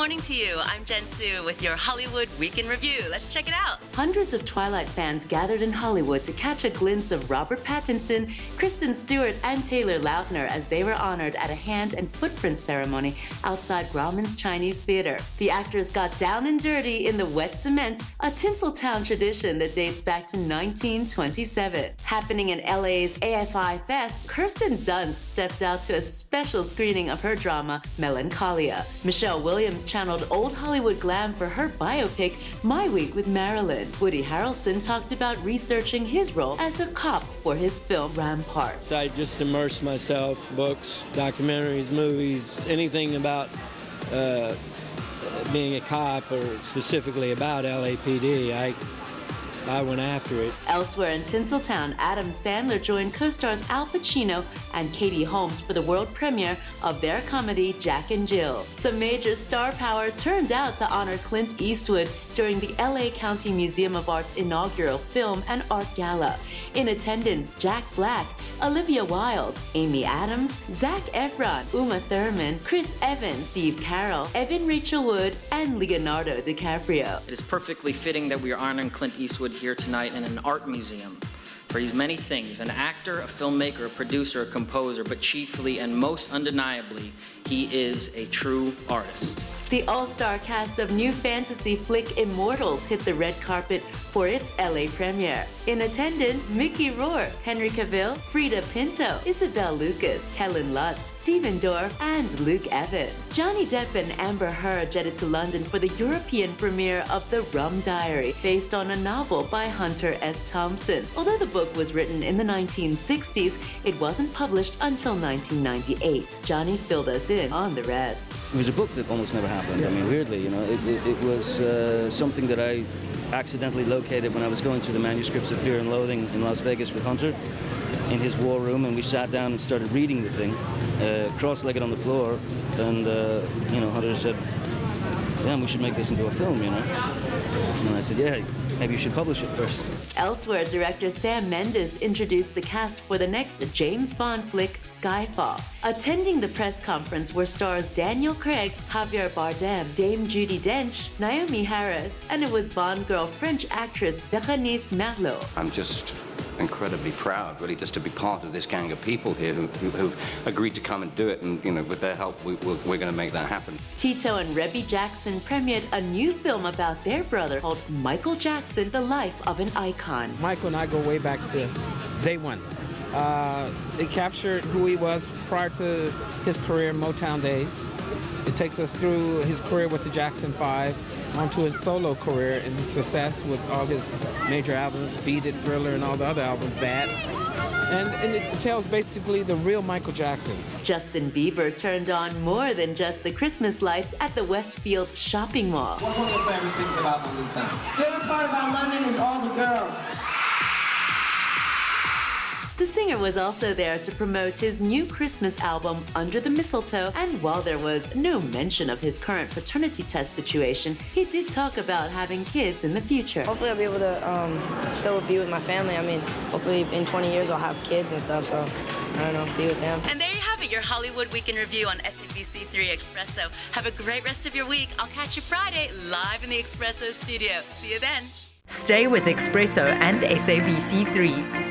morning to you. I'm Jen Su with your Hollywood Week in Review. Let's check it out. Hundreds of Twilight fans gathered in Hollywood to catch a glimpse of Robert Pattinson, Kristen Stewart, and Taylor Lautner as they were honored at a hand and footprint ceremony outside Grauman's Chinese Theater. The actors got down and dirty in the wet cement, a Tinseltown tradition that dates back to 1927. Happening in LA's AFI Fest, Kirsten Dunst stepped out to a special screening of her drama, Melancholia. Michelle Williams channeled old Hollywood glam for her biopic, My Week with Marilyn. Woody Harrelson talked about researching his role as a cop for his film Rampart. So I just immerse myself, books, documentaries, movies, anything about being a cop or specifically about LAPD. I went after it. Elsewhere in Tinseltown, Adam Sandler joined co-stars Al Pacino and Katie Holmes for the world premiere of their comedy Jack and Jill. Some major star power turned out to honor Clint Eastwood during the LA County Museum of Art's inaugural Film and Art Gala. In attendance, Jack Black, Olivia Wilde, Amy Adams, Zac Efron, Uma Thurman, Chris Evans, Steve Carell, Evan Rachel Wood, and Leonardo DiCaprio. It is perfectly fitting that we are honoring Clint Eastwood here tonight in an art museum. For he's many things, an actor, a filmmaker, a producer, a composer, but chiefly and most undeniably, he is a true artist. The all-star cast of new fantasy flick Immortals hit the red carpet for its LA premiere. In attendance, Mickey Rourke, Henry Cavill, Frida Pinto, Isabel Lucas, Helen Lutz, Stephen Dorff, and Luke Evans. Johnny Depp and Amber Heard jetted to London for the European premiere of The Rum Diary, based on a novel by Hunter S. Thompson. Although the book was written in the 1960s, it wasn't published until 1998. Johnny filled us in on the rest. It was a book that almost never happened. I mean, weirdly, it was something that I accidentally located when I was going through the manuscripts of Fear and Loathing in Las Vegas with Hunter in his war room, and we sat down and started reading the thing, cross-legged on the floor, and Hunter said, "Damn, we should make this into a film, you know?" And I said, "Yeah, maybe you should publish it first." Elsewhere, director Sam Mendes introduced the cast for the next James Bond flick, Skyfall. Attending the press conference were stars Daniel Craig, Javier Bardem, Dame Judi Dench, Naomi Harris, and it was Bond girl French actress Bérénice Merlot. I'm just incredibly proud, really, just to be part of this gang of people here who agreed to come and do it, and with their help, we're going to make that happen. Tito and Rebby Jackson premiered a new film about their brother called Michael Jackson, The Life of an Icon. Michael and I go way back to day one. It captured who he was prior to his career Motown days. It takes us through his career with the Jackson 5, onto his solo career and his success with all his major albums, Beat It, Thriller, and all the other albums, Bad. And it tells basically the real Michael Jackson. Justin Bieber turned on more than just the Christmas lights at the Westfield shopping mall. What's one of your favorite things about London town? Favorite part about London is all the girls. The singer was also there to promote his new Christmas album, Under the Mistletoe, and while there was no mention of his current paternity test situation, he did talk about having kids in the future. Hopefully I'll be able to still be with my family. I mean, hopefully in 20 years I'll have kids and stuff, so I don't know, be with them. And there you have it, your Hollywood Week in Review on SABC3 Expresso. Have a great rest of your week. I'll catch you Friday live in the Expresso studio. See you then. Stay with Expresso and SABC3.